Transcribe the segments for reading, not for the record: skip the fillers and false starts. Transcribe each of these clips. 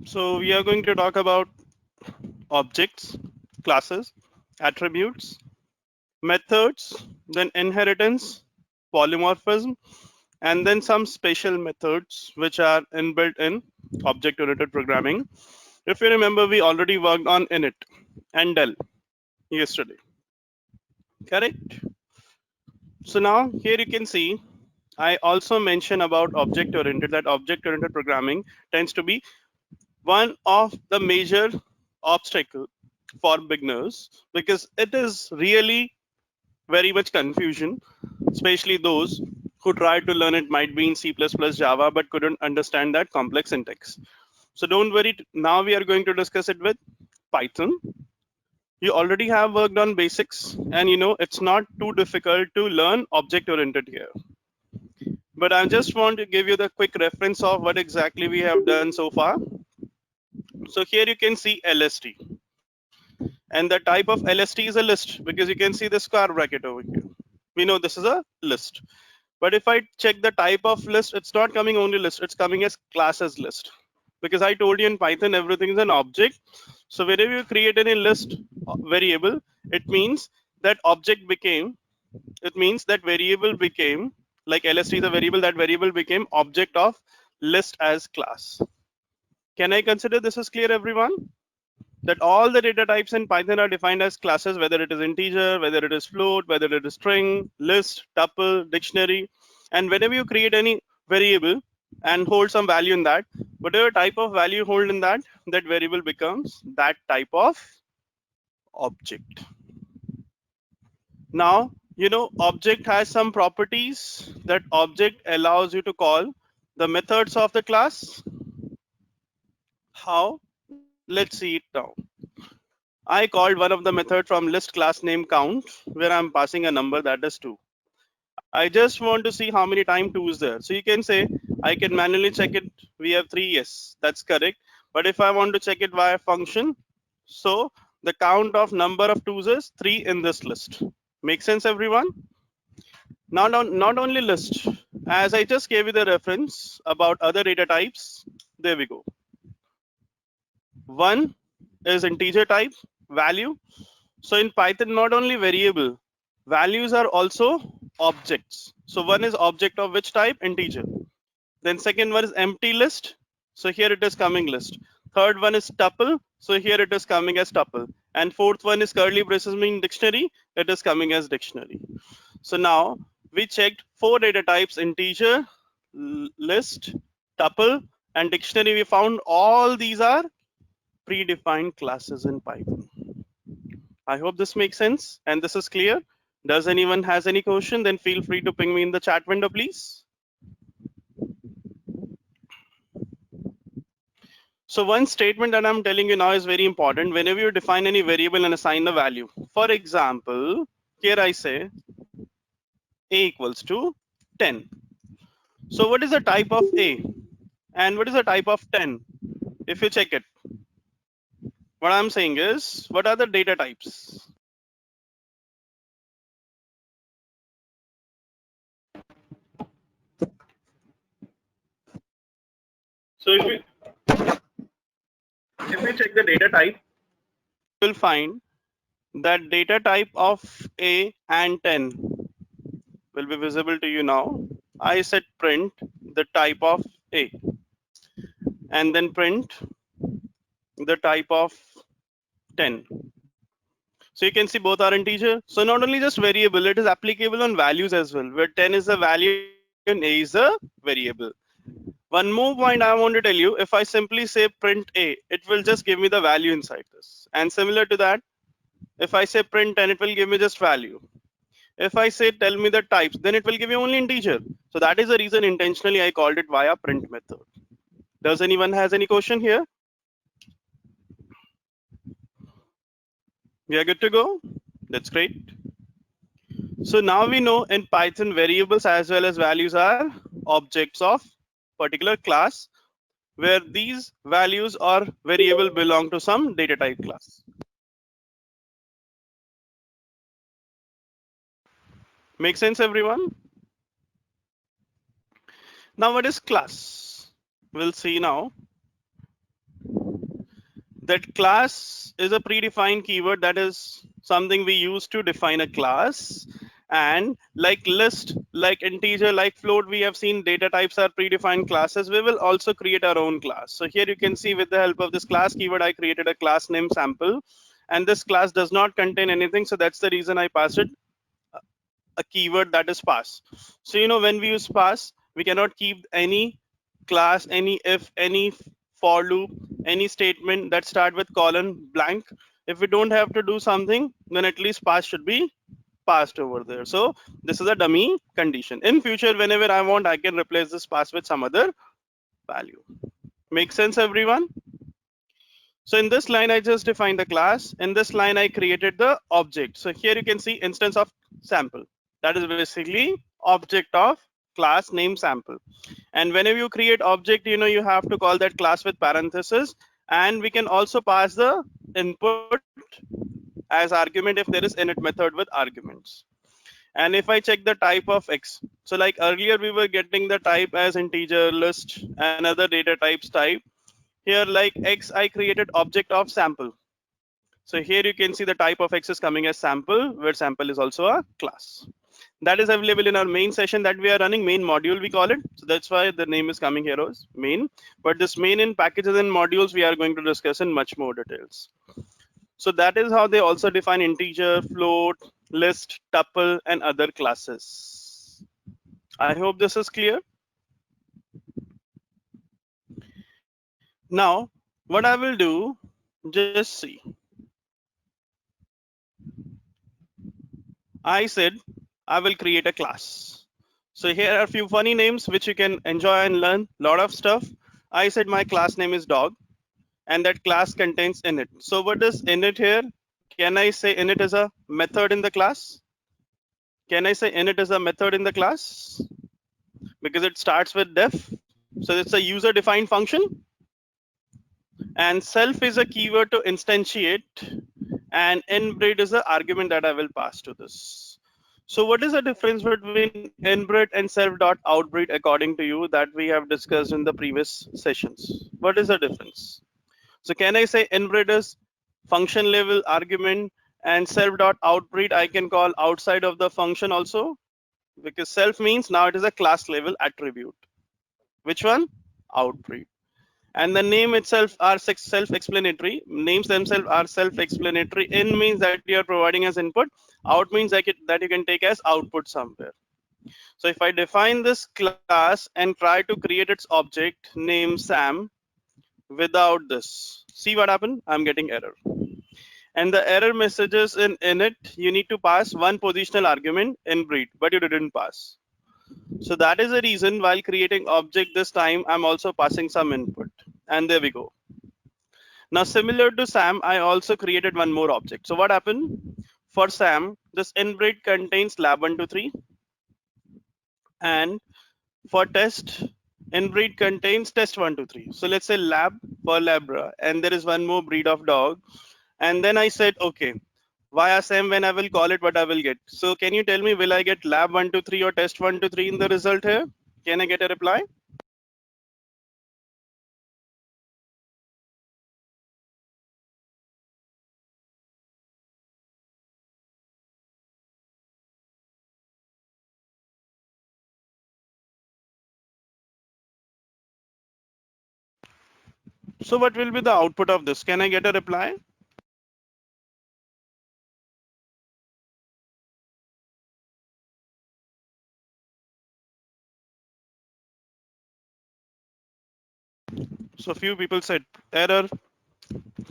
So we are going to talk about objects, classes, attributes, methods, then inheritance, polymorphism, and then some special methods which are inbuilt in object-oriented programming. If you remember, we already worked on init and del yesterday, correct? So now here you can see I also mentioned about object-oriented, that object-oriented programming tends to be one of the major obstacle for beginners because it is really very much confusion, especially those who tried to learn it might be in C++, Java, but couldn't understand that complex syntax. So don't worry. Now we are going to discuss it with Python. You already have worked on basics, and you know it's not too difficult to learn object-oriented here. But I just want to give you the quick reference of what exactly we have done so far. So here you can see LST. And the type of LST is a list because you can see the square bracket over here. We know this is a list. But if I check the type of list, it's not coming only list, it's coming as classes list. Because I told you in Python, everything is an object. So whenever you create any list variable, it means that object became, it means that variable became, like LST is a variable, that variable became object of list as class. Can I consider this is clear, everyone? That all the data types in Python are defined as classes, whether it is integer, whether it is float, whether it is string, list, tuple, dictionary. And whenever you create any variable and hold some value in that, whatever type of value you hold in that, that variable becomes that type of object. Now, you know, object has some properties. That object allows you to call the methods of the class. How? Let's see it now. I called one of the method from list class name count, where I'm passing a number that is 2. I just want to see how many time 2 is there. So you can say I can manually check it. We have 3, yes, that's correct. But if I want to check it via function, so the count of number of 2's is 3 in this list. Make sense, everyone? Not only list, as I just gave you the reference about other data types, there we go. One is integer type value. So in Python, not only variable, values are also objects. So one is object of which type? Integer. Then second one is empty list. So here it is coming list. Third one is tuple. So here it is coming as tuple. And fourth one is curly braces mean dictionary. It is coming as dictionary. So now we checked 4 data types: integer, list, tuple, and dictionary. We found all these are predefined classes in Python. I hope this makes sense and this is clear. Does anyone has any question? Then feel free to ping me in the chat window, please. So one statement that I'm telling you now is very important. Whenever you define any variable and assign a value, for example, here I say a equals to 10. So what is the type of a and what is the type of 10? If you check it, what I'm saying is, what are the data types? So if you check the data type, you will find that data type of a and 10 will be visible to you now. I said print the type of a and then print the type of 10. So you can see both are integer. So not only just variable, it is applicable on values as well, where 10 is a value and a is a variable. One more point I want to tell you, if I simply say print a, it will just give me the value inside this. And similar to that, if I say print 10, it will give me just value. If I say tell me the types, then it will give you only integer. So that is the reason intentionally I called it via print method. Does anyone has any question here? We are good to go? That's great. So now we know in Python variables as well as values are objects of particular class, where these values or variable belong to some data type class. Make sense, everyone? Now what is class? We'll see now. that class is a predefined keyword, that is something we use to define a class. And like list, like integer, like float, we have seen data types are predefined classes. We will also create our own class. So here you can see with the help of this class keyword, I created a class named sample, and this class does not contain anything. So that's the reason I passed it a keyword, that is pass. So when we use pass, we cannot keep any class, any if, any for loop, any statement that start with colon blank. If we don't have to do something, then at least pass should be passed over there. So this is a dummy condition. In future, whenever I want, I can replace this pass with some other value. Make sense, everyone? So in this line, I just defined the class. In this line, I created the object. So here you can see instance of sample. That is basically object of class name sample. And whenever you create object, you have to call that class with parenthesis. And we can also pass the input as argument if there is init method with arguments. And if I check the type of X, so like earlier we were getting the type as integer, list, and other data types type. Here like X, I created object of sample. So here you can see the type of X is coming as sample, where sample is also a class. That is available in our main session that we are running, main module we call it. So that's why the name is coming here as main. But this main in packages and modules we are going to discuss in much more details. So that is how they also define integer, float, list, tuple, and other classes. I hope this is clear. Now, what I will do, just see. I said I will create a class. So here are a few funny names which you can enjoy and learn a lot of stuff. I said my class name is dog, and that class contains init. So what is init here? Can I say init is a method in the class? Can I say init is a method in the class? Because it starts with def. So it's a user defined function. And self is a keyword to instantiate, and inbreed is the argument that I will pass to this. So what is the difference between inbreed and self.outbreed according to you that we have discussed in the previous sessions? What is the difference? So can I say inbreed is function level argument, and self.outbreed I can call outside of the function also? Because self means now it is a class level attribute. Which one? Outbreed. And the name itself are self-explanatory. Names themselves are self-explanatory. In means that you are providing as input. Out means that you can take as output somewhere. So if I define this class and try to create its object named Sam without this, see what happened? I'm getting error. And the error messages in init, you need to pass one positional argument in breed, but you didn't pass. So that is the reason while creating object this time, I'm also passing some input. And there we go. Now, similar to Sam, I also created one more object. So what happened? For Sam, this inbreed contains lab123. And for test, inbreed contains test123. So let's say lab for labra. And there is one more breed of dog. And then I said, okay, via Sam, when I will call it, what I will get. So can you tell me, will I get lab123 or test123 in the result here? Can I get a reply? So what will be the output of this? Can I get a reply? So few people said error,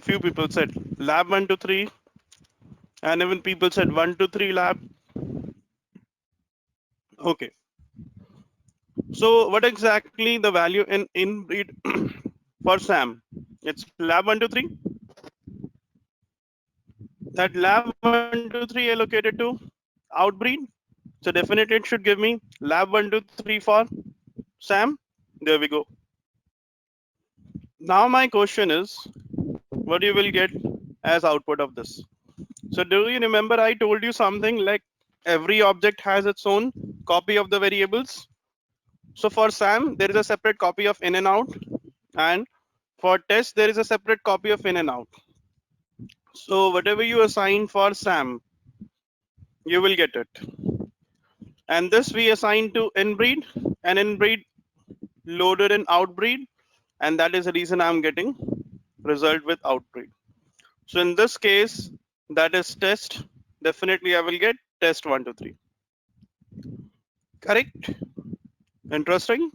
few people said lab123, and even people said 123 lab. Okay. So what exactly the value in inbreed for Sam? It's lab123. That lab123 allocated to outbreed. So definitely it should give me lab123 for Sam. There we go. Now my question is, what you will get as output of this? So do you remember I told you something like every object has its own copy of the variables? So for Sam, there is a separate copy of in and out, and For test, there is a separate copy of in and out. So whatever you assign for Sam, you will get it. And this we assign to inbreed, and inbreed loaded in outbreed, and that is the reason I'm getting result with outbreed. So in this case, that is test. Definitely I will get test 1, 2, 3. Correct? Interesting.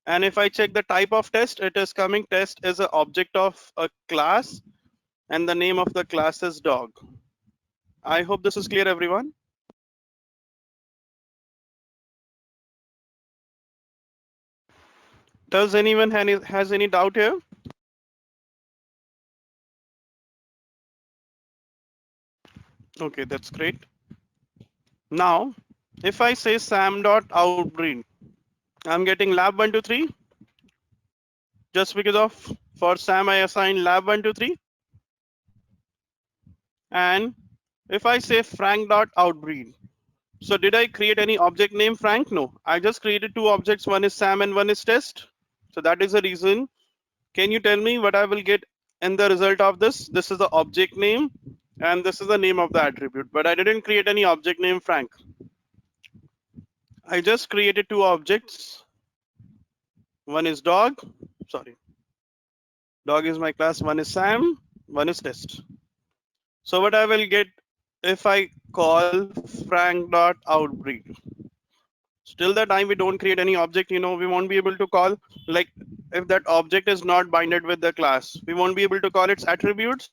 And if I check the type of test, it is coming test is an object of a class, and the name of the class is dog. I hope this is clear, everyone. Does anyone has any doubt here? Okay, that's great. Now, if I say sam dot outbreed, I'm getting lab 1, 2, 3 just because of for sam I assign lab 1, 2, 3. And if I say frank dot outbreed, so did I create any object name Frank? No, I just created two objects. One is Sam and one is test. So that is the reason. Can you tell me what I will get in the result of this? This is the object name and this is the name of the attribute. But I didn't create any object name Frank. I just created two objects. One is dog. Sorry. Dog is my class. One is Sam. One is test. So what I will get if I call frank.outbreed. Till the time we don't create any object, we won't be able to call, like if that object is not binded with the class, we won't be able to call its attributes.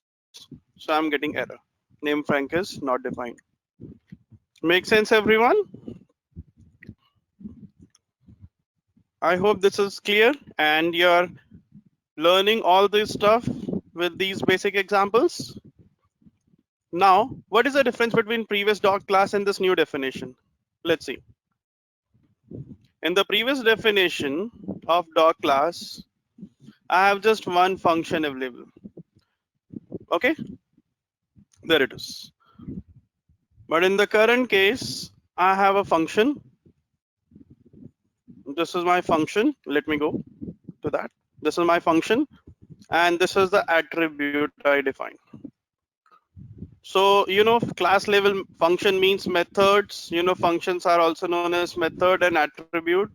So I'm getting error. Name Frank is not defined. Make sense, everyone? I hope this is clear and you're learning all this stuff with these basic examples. Now, what is the difference between previous dog class and this new definition? Let's see. In the previous definition of dog class, I have just one function available. Okay, there it is. But in the current case, I have a function. This is my function. Let me go to that. This is my function, and this is the attribute I define. So, class level function means methods. Functions are also known as method and attribute.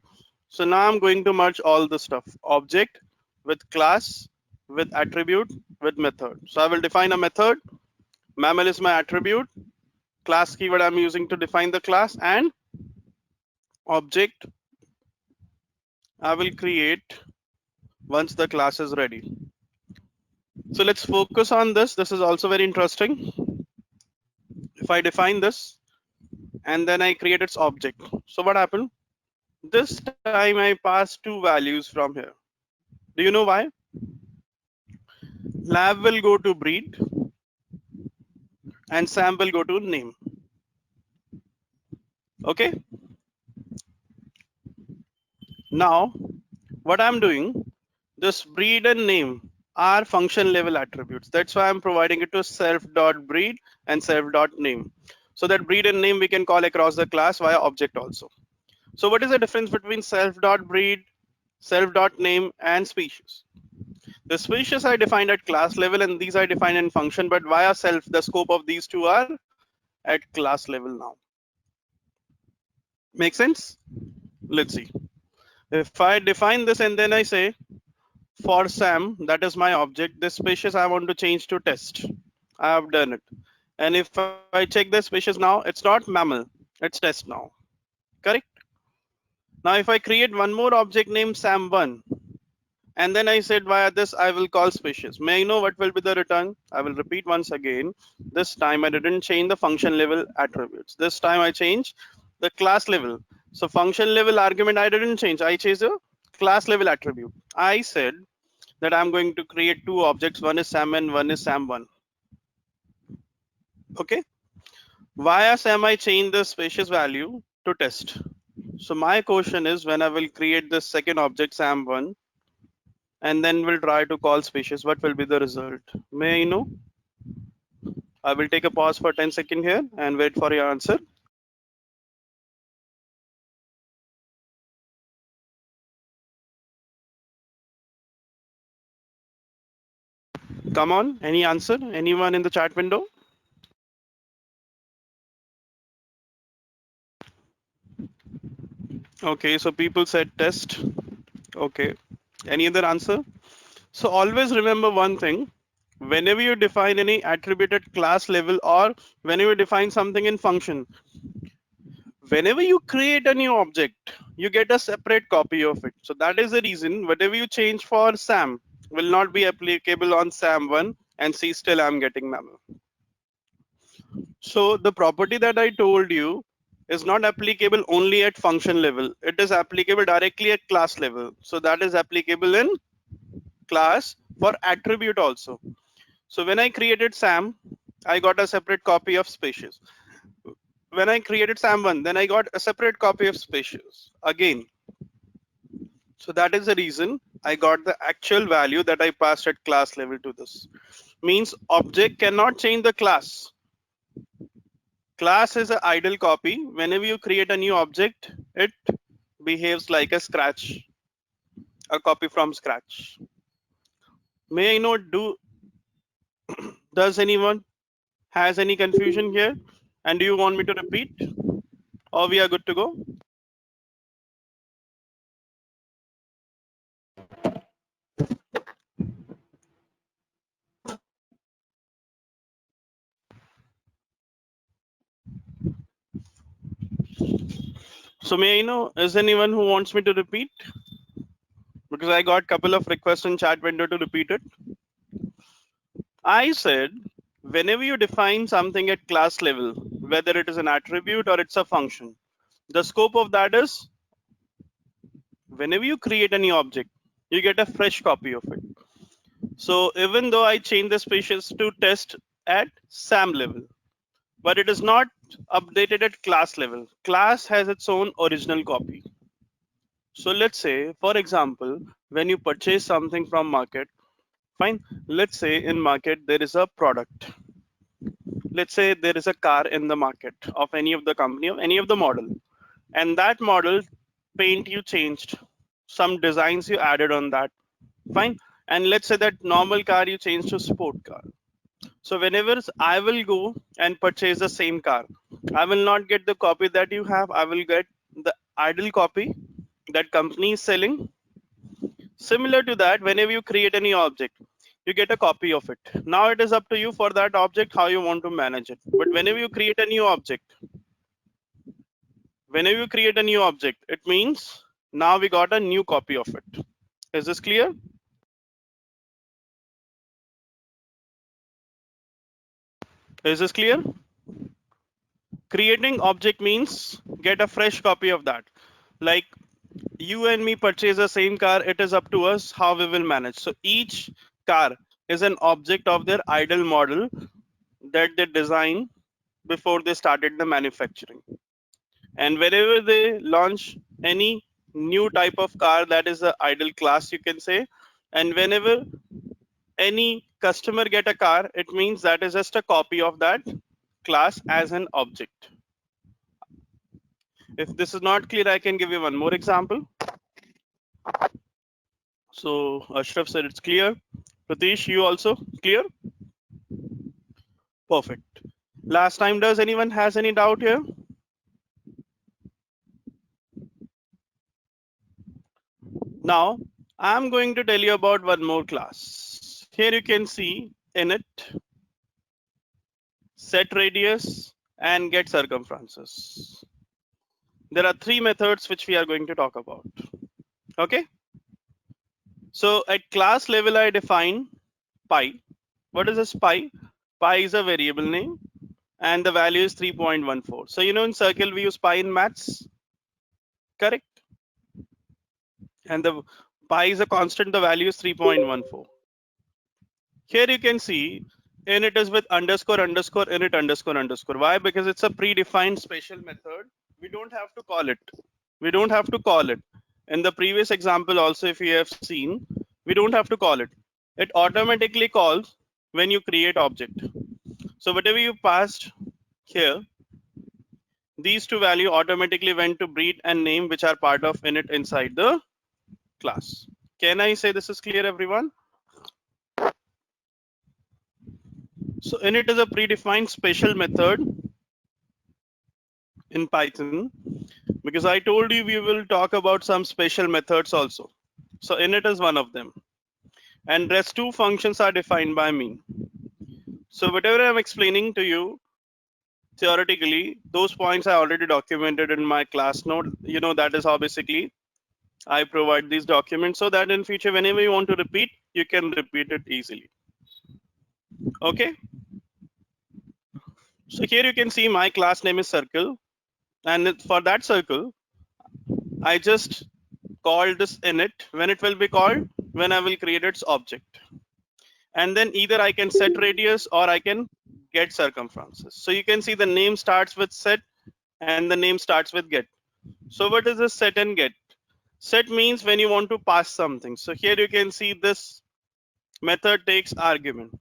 So now I'm going to merge all the stuff. Object with class, with attribute, with method. So I will define a method. Mammal is my attribute. Class keyword I'm using to define the class, and object I will create once the class is ready. So let's focus on this. This is also very interesting. If I define this and then I create its object. So what happened? This time I pass two values from here. Do you know why? Lab will go to breed and Sam will go to name. Okay. Now, what I'm doing, this breed and name are function level attributes. That's why I'm providing it to self.breed and self.name. So that breed and name we can call across the class via object also. So what is the difference between self.breed, self.name, and species? The species are defined at class level and these are defined in function, but via self, the scope of these two are at class level now. Make sense? Let's see. If I define this and then I say, for Sam, that is my object, this species I want to change to test. I have done it. And if I check the species now, it's not mammal, it's test now. Correct? Now, if I create one more object named Sam1, and then I said via this, I will call species. May I know what will be the return? I will repeat once again. This time I didn't change the function level attributes. This time I changed the class level. So function level argument I didn't change. I changed a class level attribute. I said that I'm going to create two objects. One is Sam and one is Sam1. Okay. Via Sam I change the species value to test. So my question is when I will create the second object Sam1 and then we'll try to call species, what will be the result? May I know? I will take a pause for 10 seconds here and wait for your answer. Come on, any answer? Anyone in the chat window? Okay, so people said test. Okay, any other answer? So always remember one thing. Whenever you define any attribute at class level or whenever you define something in function, whenever you create a new object, you get a separate copy of it. So that is the reason whatever you change for Sam will not be applicable on Sam1 and see still I'm getting mammal. So the property that I told you is not applicable only at function level. It is applicable directly at class level. So that is applicable in class for attribute also. So when I created Sam, I got a separate copy of spacious. When I created Sam1, then I got a separate copy of spacious again. So that is the reason I got the actual value that I passed at class level to this. Means object cannot change the class. Class is an idle copy. Whenever you create a new object, it behaves like a scratch, a copy from scratch. May I know, does anyone has any confusion here? And do you want me to repeat or we are good to go? So may I know, is anyone who wants me to repeat? Because I got a couple of requests in chat window to repeat it. I said, whenever you define something at class level, whether it is an attribute or it's a function, the scope of that is whenever you create a new object, you get a fresh copy of it. So even though I change the species to test at SAM level, but it is not updated at class level. Class has its own original copy. So let's say, for example, when you purchase something from market, fine. Let's say in market there is a product. Let's say there is a car in the market of any of the company of any of the model, and that model paint you changed, some designs you added on that, fine. And let's say that normal car you changed to sport car. So whenever I will go and purchase the same car, I will not get the copy that you have. I will get the idle copy that company is selling. Similar to that, whenever you create any object, you get a copy of it. Now it is up to you for that object how you want to manage it. But whenever you create a new object, it means now we got a new copy of it. Is this clear? Is this clear? Creating object means get a fresh copy of that. Like you and me purchase the same car, it is up to us how we will manage. So each car is an object of their idle model that they design before they started the manufacturing. And whenever they launch any new type of car, that is the idle class, you can say. And whenever any customer get a car, it means that is just a copy of that class as an object. If this is not clear, I can give you one more example. So Ashraf said it's clear. Pratish, you also clear? Perfect. Last time, does anyone has any doubt here? Now, I'm going to tell you about one more class. Here you can see init, set radius, and get circumferences. There are three methods which we are going to talk about. Okay. So at class level, I define pi. What is this pi? Pi is a variable name and the value is 3.14. So you know in circle we use pi in maths, correct? And the pi is a constant, the value is 3.14. Here you can see init is with underscore underscore init underscore underscore. Why? Because it's a predefined special method. We don't have to call it. We don't have to call it. In the previous example also, if you have seen, we don't have to call it. It automatically calls when you create object. So whatever you passed here, these two value automatically went to breed and name, which are part of init inside the class. Can I say this is clear, everyone? So init is a predefined special method in Python, because I told you we will talk about some special methods also. So init is one of them. And rest two functions are defined by me. So whatever I'm explaining to you theoretically, those points I already documented in my class note. You know, that is how basically I provide these documents so that in future, whenever you want to repeat, you can repeat it easily. Okay. So here you can see my class name is circle. And for that circle, I just call this init. When it will be called? When I will create its object. And then either I can set radius or I can get circumferences. So you can see the name starts with set and the name starts with get. So what is this set and get? Set means when you want to pass something. So here you can see this method takes argument.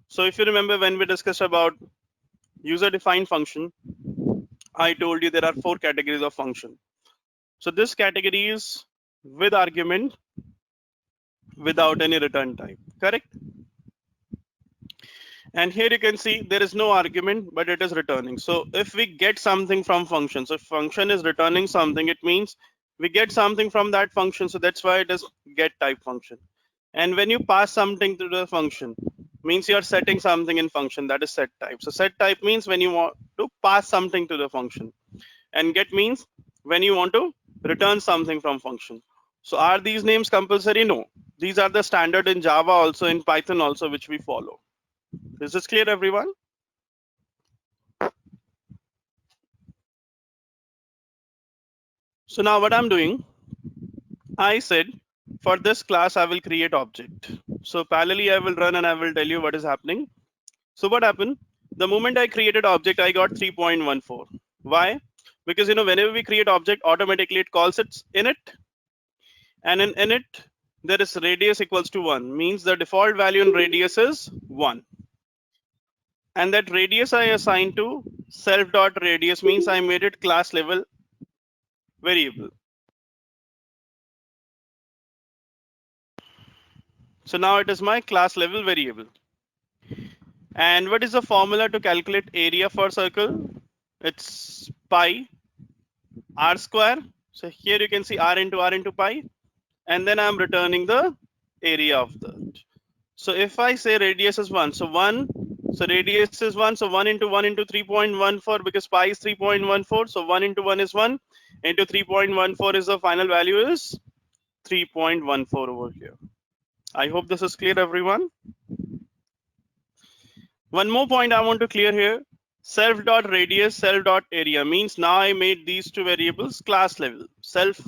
So if you remember when we discussed about user defined function, I told you there are 4 categories of function. So this category is with argument without any return type, correct? And here you can see there is no argument, but it is returning. So if we get something from function, so if function is returning something, it means we get something from that function. So that's why it is get type function. And when you pass something to the function, means you are setting something in function, that is set type. So set type means when you want to pass something to the function. And get means when you want to return something from function. So are these names compulsory? No. These are the standard in Java also, in Python also, which we follow. Is this clear, everyone? So now what I'm doing, I said for this class I will create object. So parallelly I will run and I will tell you what is happening. So what happened? The moment I created object, I got 3.14. Why? Because whenever we create object, automatically it calls its init, and in init there is radius equals to 1, means the default value in radius is 1. And that radius I assigned to self dot radius means I made it class level variable. So now it is my class level variable. And what is the formula to calculate area for circle? It's pi r square. So here you can see r into pi, and then I'm returning the area of that. So if I say radius is 1, so 1, so radius is 1, so 1 into 3.14, because pi is 3.14, so 1 into 1 is 1, into 3.14 is the final value is 3.14 over here. I hope this is clear, everyone. One more point I want to clear here. Self dot radius, self dot area means now I made these two variables class level. Self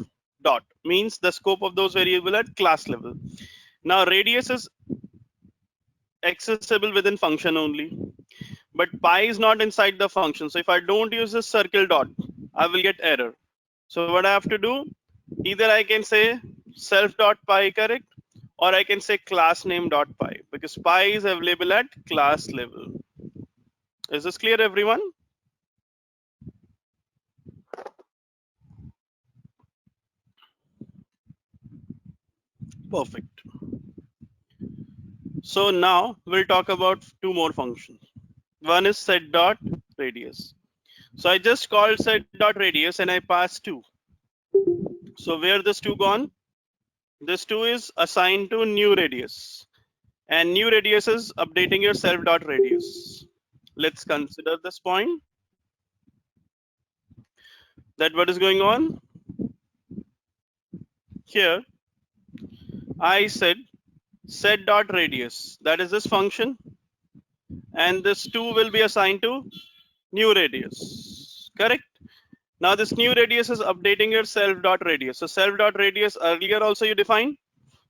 dot means the scope of those variables at class level. Now radius is accessible within function only, but pi is not inside the function. So if I don't use this circle dot, I will get error. So what I have to do, either I can say self dot pi, correct, or I can say class name dot pi, because pi is available at class level. Is this clear, everyone? Perfect. So now we'll talk about two more functions. One is set dot radius. So I just called set dot radius and I passed 2. So where this 2 gone? This 2 is assigned to new radius, and new radius is updating your self dot radius. Let's consider this point. That what is going on here? I said set dot radius, that is this function, and this 2 will be assigned to new radius, correct? Now this new radius is updating your self dot radius. So self dot radius earlier also you defined,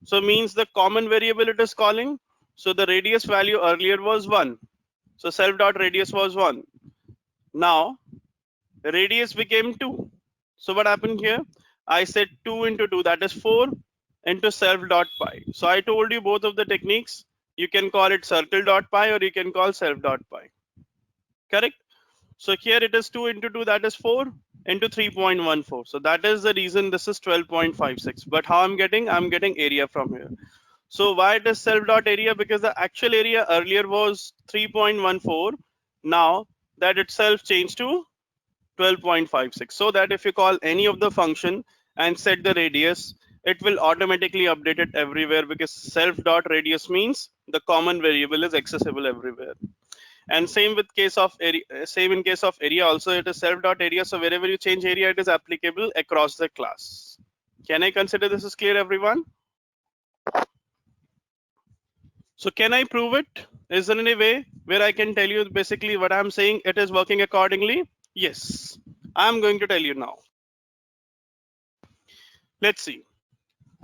so means the common variable it is calling. So the radius value earlier was 1, so self dot radius was 1. Now radius became 2. So what happened here? I said 2 into 2, that is 4, into self dot pi. So I told you both of the techniques, you can call it circle dot pi or you can call self dot pi, correct? So here it is 2 into 2, that is 4, into 3.14. So that is the reason this is 12.56. But how I'm getting area from here. So why it is self.area? Because the actual area earlier was 3.14. Now that itself changed to 12.56. So that if you call any of the function and set the radius, it will automatically update it everywhere, because self.radius means the common variable is accessible everywhere. And same with case of area, same in case of area also, it is self.area. So wherever you change area, it is applicable across the class. Can I consider this is clear, everyone? So can I prove it? Is there any way where I can tell you basically what I'm saying, it is working accordingly? Yes, I'm going to tell you now. Let's see.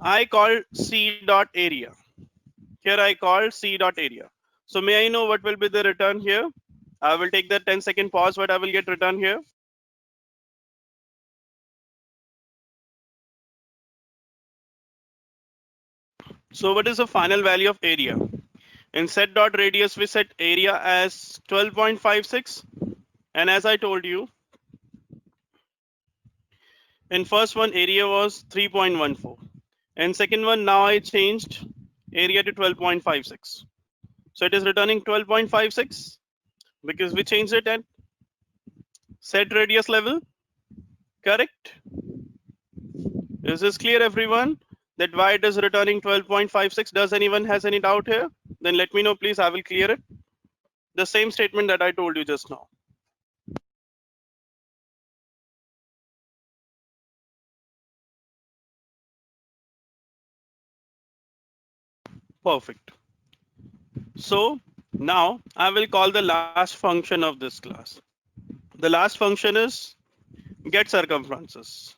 I called C dot area. Here I called C dot area. So may I know what will be the return here? I will take the 10-second pause. What I will get return here? So what is the final value of area? In set dot radius, we set area as 12.56. And as I told you, in first one, area was 3.14. And second one, now I changed area to 12.56. So it is returning 12.56 because we changed it at set radius level. Correct? Is this clear, everyone? That why it is returning 12.56? Does anyone has any doubt here? Then let me know, please. I will clear it. The same statement that I told you just now. Perfect. So now I will call the last function of this class. The last function is get circumferences.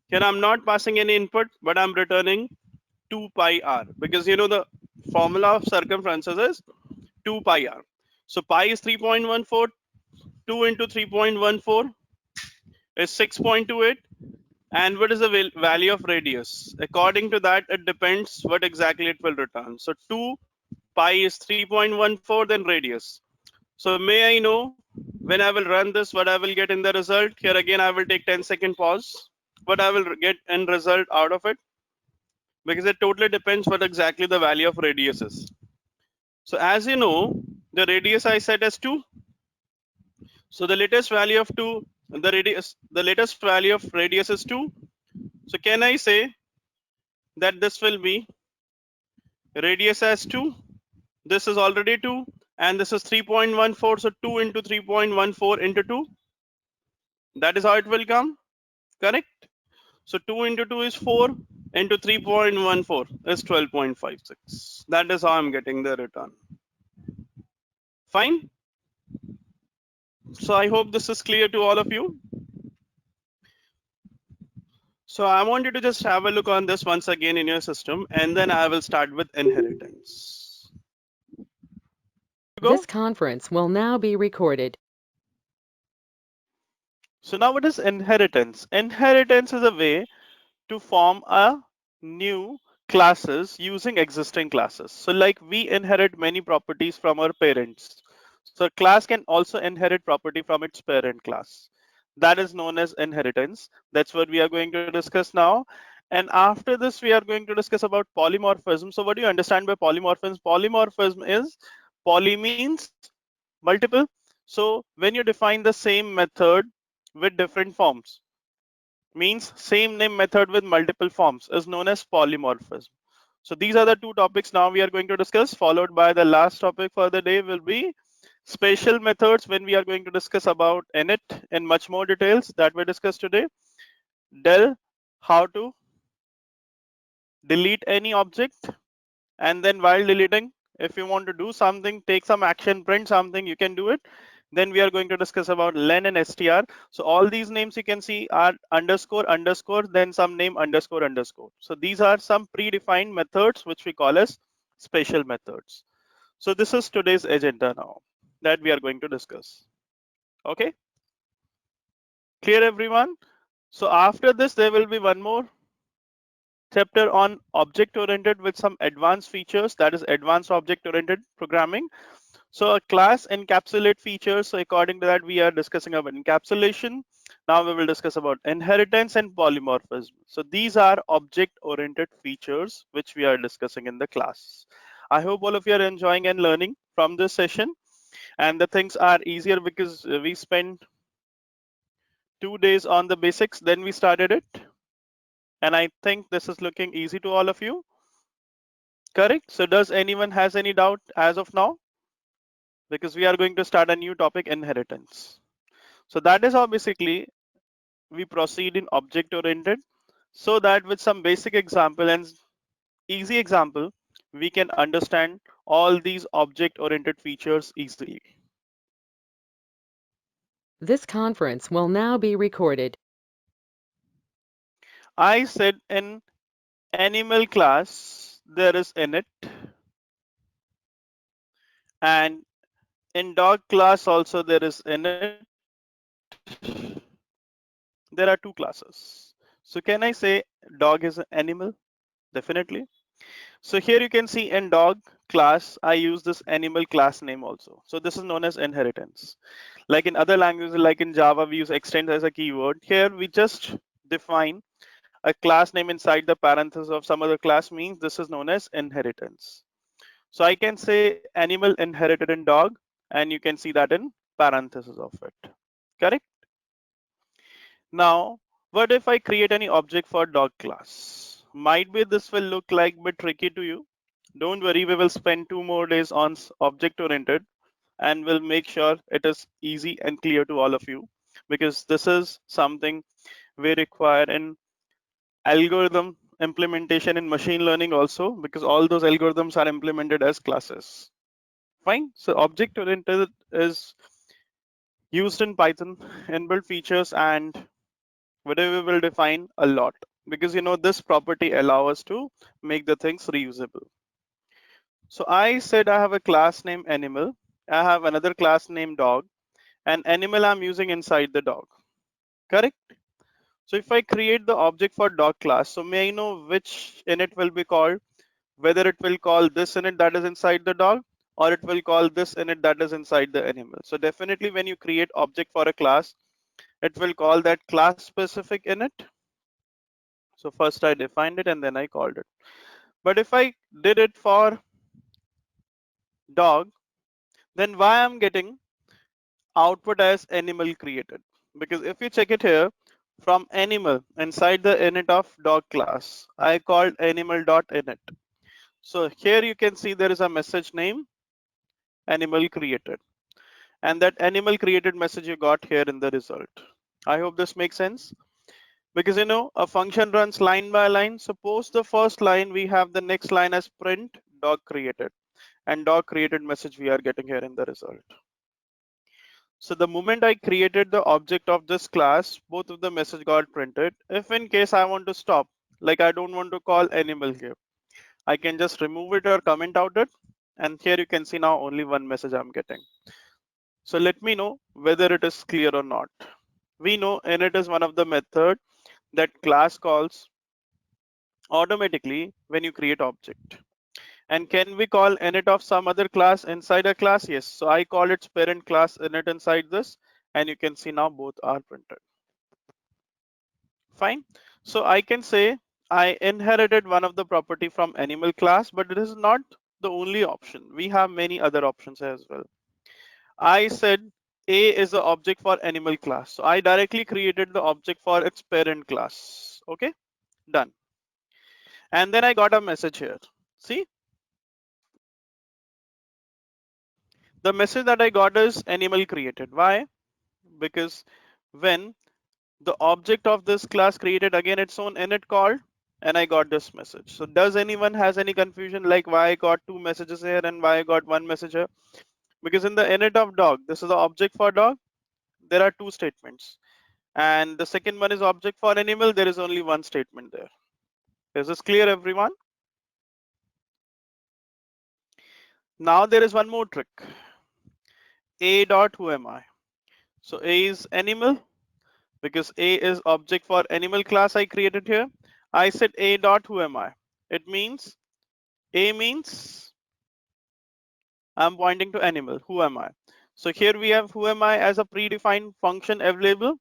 Here I'm not passing any input, but I'm returning 2 pi r, because you know the formula of circumferences is 2 pi r. So pi is 3.14, 2 into 3.14 is 6.28. And what is the value of radius? According to that, it depends what exactly it will return. So 2 pi is 3.14, then radius. So may I know when I will run this, what I will get in the result? Here again, I will take 10-second pause. What I will get in result out of it? Because it totally depends what exactly the value of radius is. So as you know, the radius I set as 2. So the latest value of 2, the latest value of radius is 2. So can I say that this will be radius as 2? This is already 2, and this is 3.14. So 2 into 3.14 into 2. That is how it will come. Correct? So 2 into 2 is 4, into 3.14 is 12.56. That is how I'm getting the return. Fine. So I hope this is clear to all of you. So I want you to just have a look on this once again in your system, and then I will start with inheritance. This conference will now be recorded. So now what is inheritance? Inheritance is a way to form a new classes using existing classes. So like we inherit many properties from our parents. So a class can also inherit property from its parent class. That is known as inheritance. That's what we are going to discuss now. And after this, we are going to discuss about polymorphism. So what do you understand by polymorphism? Polymorphism is poly means multiple. So when you define the same method with different forms, means same name method with multiple forms is known as polymorphism. So these are the two topics now we are going to discuss, followed by the last topic for the day will be spatial methods, when we are going to discuss about init in much more details that we discussed today. Del, how to delete any object, and then while deleting, if you want to do something, take some action, print something, you can do it. Then we are going to discuss about len and str. So all these names you can see are underscore underscore, then some name underscore underscore. So these are some predefined methods which we call as spatial methods. So this is today's agenda now that we are going to discuss. Okay, clear everyone? So after this there will be one more chapter on object oriented with some advanced features, that is advanced object oriented programming. So a class encapsulate features. So according to that, we are discussing about encapsulation. Now we will discuss about inheritance and polymorphism. So these are object-oriented features which we are discussing in the class. I hope all of you are enjoying and learning from this session, and the things are easier because we spent 2 days on the basics, then we started it, and I think this is looking easy to all of you. Correct? So does anyone has any doubt as of now? Because we are going to start a new topic, inheritance. So that is how basically we proceed in object oriented, so that with some basic example and easy example we can understand all these object oriented features easily. This conference will now be recorded. I said in animal class there is init, and in dog class also there is init. There are two classes. So can I say dog is an animal? Definitely. So here you can see in dog class, I use this animal class name also. So this is known as inheritance. Like in other languages, like in Java, we use extend as a keyword. Here we just define a class name inside the parenthesis of some other class, means this is known as inheritance. So I can say animal inherited in dog, and you can see that in parenthesis of it. Correct? Now, what if I create any object for dog class? Might be this will look like a bit tricky to you. Don't worry, we will spend 2 more days on object oriented, and we'll make sure it is easy and clear to all of you, because this is something we require in algorithm implementation in machine learning also, because all those algorithms are implemented as classes. Fine. So object oriented is used in Python, inbuilt features, and whatever we will define a lot, because this property allow us to make the things reusable. So I said I have a class named animal, I have another class named dog, and animal I'm using inside the dog. Correct? So if I create the object for dog class, so may I know which init will be called, whether it will call this init that is inside the dog, or it will call this init that is inside the animal. So definitely when you create object for a class, it will call that class specific init. So first I defined it and then I called it. But if I did it for dog, then why I'm getting output as animal created? Because if you check it here, from animal inside the init of dog class, I called animal.init. So here you can see there is a message name animal created, and that animal created message you got here in the result. I hope this makes sense, because a function runs line by line. Suppose the first line we have the next line as print dog created, and dog created message we are getting here in the result. So the moment I created the object of this class, both of the message got printed. If in case I want to stop, like I don't want to call animal here, I can just remove it or comment out it, and here you can see now only one message I'm getting. So let me know whether it is clear or not. We know init is one of the method that class calls automatically when you create object. And can we call init of some other class inside a class? Yes. So I call its parent class init inside this, and you can see now both are printed. Fine. So I can say I inherited one of the property from animal class, but it is not the only option. We have many other options as well. I said A is the object for animal class. So I directly created the object for its parent class. Okay, done. And then I got a message here. See, the message that I got is animal created. Why? Because when the object of this class created again its own init called, and I got this message. So does anyone has any confusion like why I got two messages here and why I got one message here? Because in the init of dog, this is the object for dog, there are two statements. And the second one is object for animal, there is only one statement there. Is this clear, everyone? Now there is one more trick. A dot who am I? So A is animal, because A is object for animal class I created here. I said A dot who am I? It means A means I'm pointing to animal. Who am I? So here we have who am I as a predefined function available.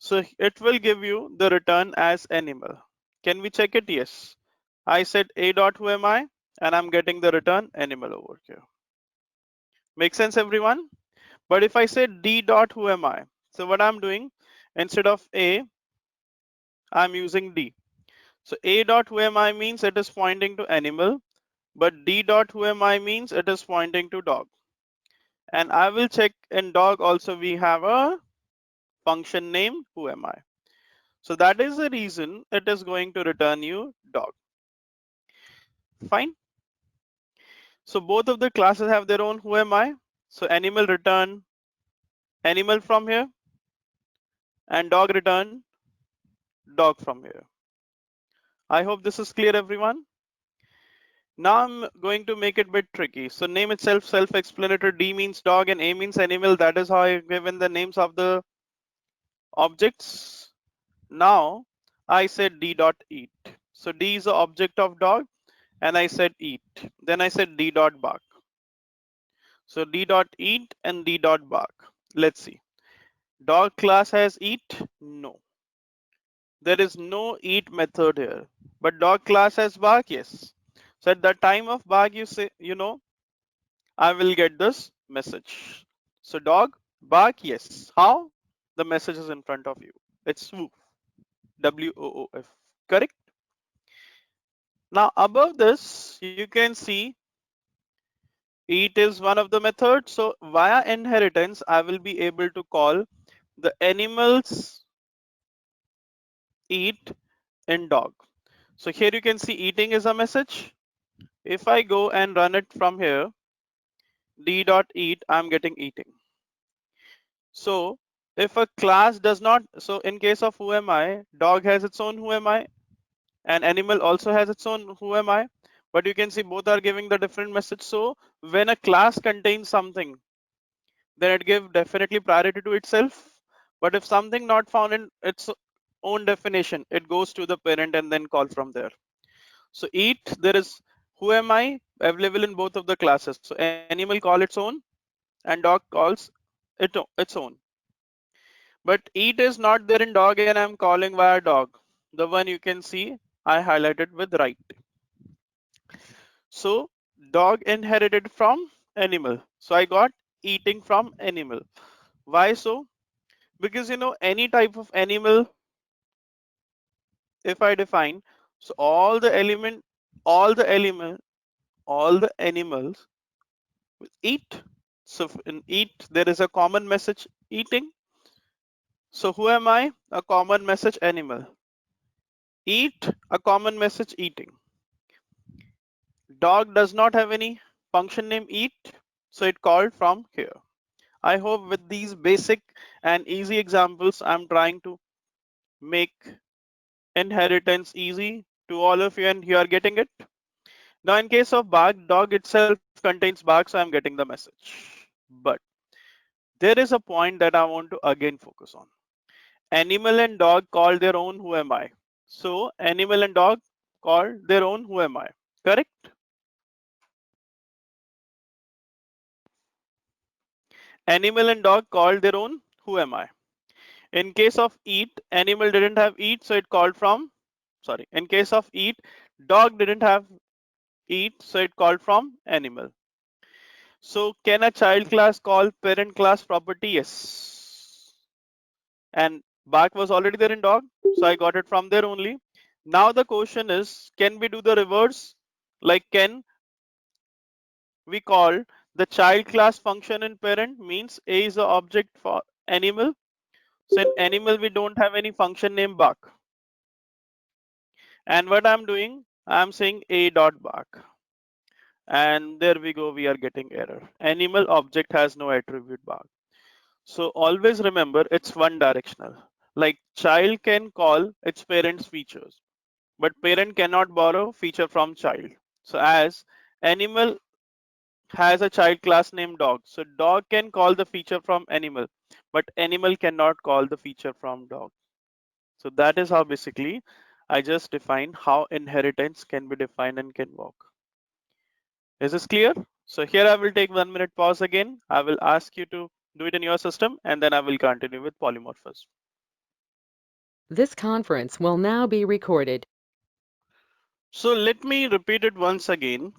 So it will give you the return as animal. Can we check it? Yes. I said a dot who am I, and I'm getting the return animal over here. Make sense, everyone? But if I say d dot who am I, so what I'm doing, instead of a, I'm using d. So a dot who am I means it is pointing to animal, but d dot who am I means it is pointing to dog. And I will check in dog also we have a function name who am I. So that is the reason it is going to return you dog. Fine. So both of the classes have their own who am I. So animal return animal from here and dog return dog from here. I hope this is clear, everyone. Now I'm going to make it a bit tricky. So name itself self-explanatory. D means dog and A means animal. That is how I've given the names of the objects. Now I said D dot eat. So D is the object of dog and I said eat. Then I said D dot bark. So D dot eat and D dot bark. Let's see. Dog class has eat? No. There is no eat method here. But dog class has bark? Yes. So at the time of bark, you say, I will get this message. So dog, bark, yes. How? The message is in front of you. It's woof, WOOF. Correct? Now above this, you can see eat is one of the methods. So via inheritance, I will be able to call the animals eat in dog. So here you can see eating is a message. If I go and run it from here, d dot eat, I'm getting eating. So if a class does not, so in case of who am I, dog has its own who am I, and animal also has its own who am I, but you can see both are giving the different message. So when a class contains something, then it gives definitely priority to itself. But if something not found in its own definition, it goes to the parent and then call from there. So eat, there is who am I available in both of the classes. So animal call its own and dog calls its own. But eat is not there in dog and I'm calling via dog. The one you can see I highlighted with right. So dog inherited from animal. So I got eating from animal. Why so? Because any type of animal, if I define, so all the element, all the animals will eat. So in eat, there is a common message eating. So who am I? A common message animal. Eat, a common message eating. Dog does not have any function name eat, so it called from here. I hope with these basic and easy examples, I'm trying to make inheritance easy to all of you and you are getting it. Now in case of bark, dog itself contains bark, so I'm getting the message. But there is a point that I want to again focus on. Animal and dog call their own who am I. So animal and dog call their own who am I. Correct? Animal and dog called their own who am I. In case of eat, animal didn't have eat, so it called from, sorry, in case of eat, dog didn't have eat, so it called from animal. So can a child class call parent class property? Yes. And bark was already there in dog, so I got it from there only. Now the question is, can we do the reverse? Like can we call the child class function in parent means A is the object for animal. So in animal, we don't have any function named bark. And what I'm doing, I'm saying a dot bark. And there we go, we are getting error. Animal object has no attribute bark. So always remember it's one directional. Like child can call its parent's features, but parent cannot borrow feature from child. So as animal has a child class named dog. So dog can call the feature from animal, but animal cannot call the feature from dog. So that is how basically I just defined how inheritance can be defined and can work. Is this clear? So here I will take 1 minute pause again. I will ask you to do it in your system and then I will continue with polymorphism. This conference will now be recorded. So let me repeat it once again.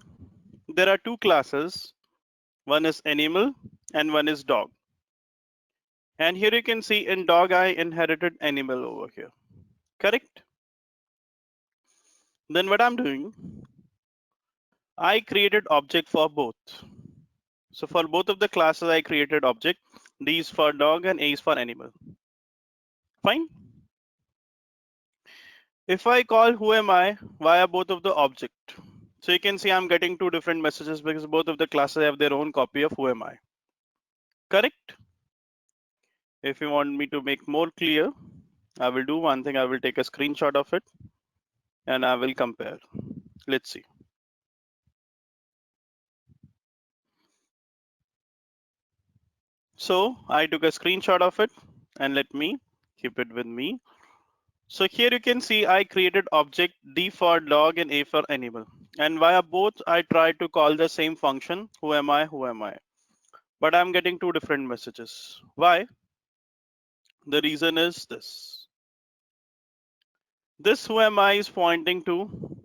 There are two classes. One is animal and one is dog. And here you can see in dog I inherited animal over here. Correct? Then what I'm doing, I created object for both. So for both of the classes I created object. D is for dog and A is for animal. Fine. If I call who am I via both of the object, so you can see I'm getting two different messages because both of the classes have their own copy of who am I. Correct? If you want me to make more clear, I will do one thing. I will take a screenshot of it and I will compare. Let's see. So I took a screenshot of it and let me keep it with me. So here you can see I created object D for dog and A for animal. And via both I tried to call the same function, who am I, who am I. But I'm getting two different messages. Why? The reason is this. This who am I is pointing to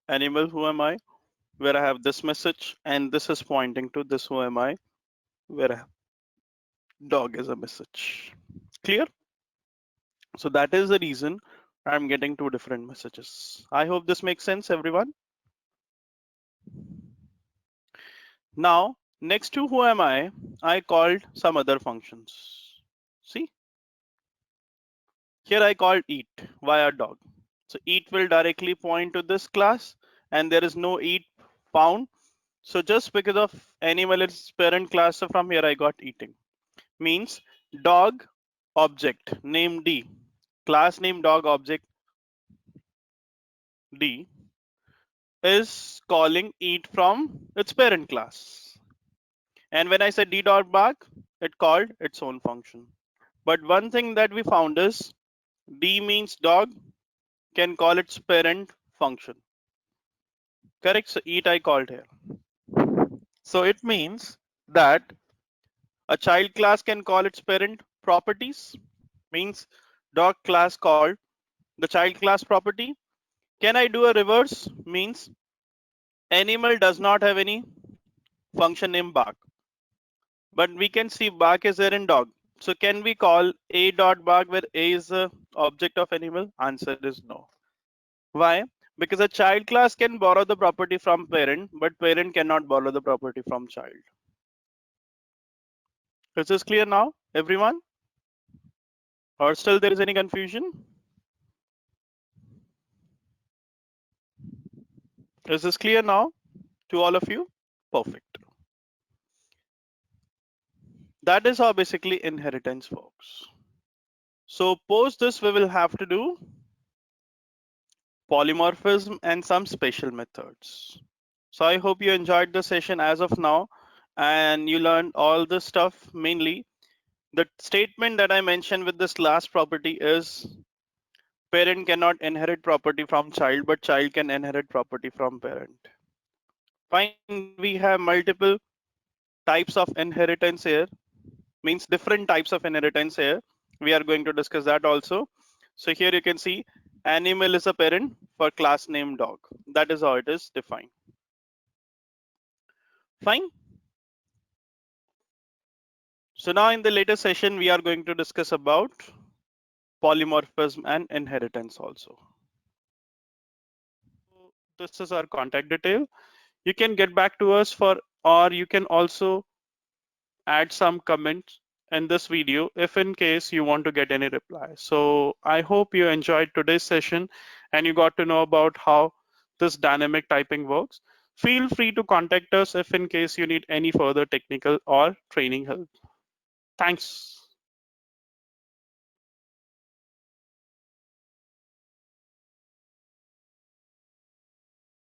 animal who am I, where I have this message, and this is pointing to this who am I, where I have dog as a message. Clear? So that is the reason I'm getting two different messages. I hope this makes sense, everyone. Now, next to who am I called some other functions. See, here I called eat via dog. So eat will directly point to this class and there is no eat found. So just because of animal is parent class, so from here I got eating. Means dog object name D, class name dog object D is calling eat from its parent class. And when I said D dot bark, it called its own function. But one thing that we found is D means dog can call its parent function. Correct? So eat I called here. So it means that a child class can call its parent properties. Means dog class called the child class property. Can I do a reverse? Means animal does not have any function named bark. But we can see bark is there in dog. So can we call a dot bark where a is the object of animal? Answer is no. Why? Because a child class can borrow the property from parent, but parent cannot borrow the property from child. Is this clear now, everyone? Or still there is any confusion? Is this clear now to all of you? Perfect. That is how basically inheritance works. So post this, we will have to do polymorphism and some special methods. So I hope you enjoyed the session as of now and you learned all this stuff. Mainly the statement that I mentioned with this last property is parent cannot inherit property from child, but child can inherit property from parent. Fine, we have multiple types of inheritance here, means different types of inheritance here. We are going to discuss that also. So here you can see animal is a parent for class name dog. That is how it is defined. Fine. So now in the later session, we are going to discuss about polymorphism and inheritance also. This is our contact detail. You can get back to us for, or you can also add some comments in this video if in case you want to get any reply. So I hope you enjoyed today's session and you got to know about how this dynamic typing works. Feel free to contact us if in case you need any further technical or training help. Thanks.